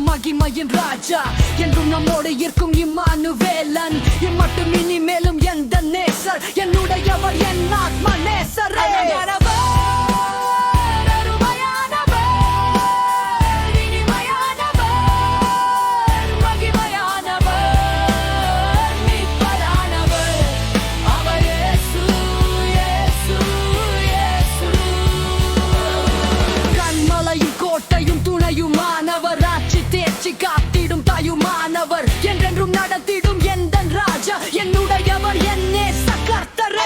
மகிமையின் ராஜா என்றும் நம்மோடு இருக்கும் இம்மானுவேலன். இம்மட்டும் இனிமேலும் எந்த நேசர் என்னுடையவர், என் ஆத்மா நேசர். கண்மலையும் கோட்டையும் துணையுமானவர், காத்திடும் தாயுமானவர், என்றென்றும் நடத்திடும் எந்த ராஜா என்னுடையவர், என் நேச கர்த்தரே.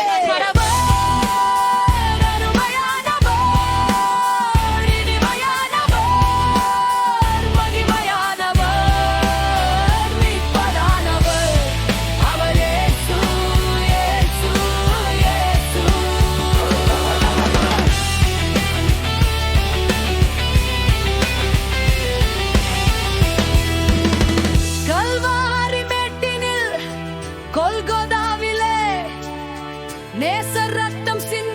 கொல்கோதாவிலே நேசர் ரத்தம் சிந்த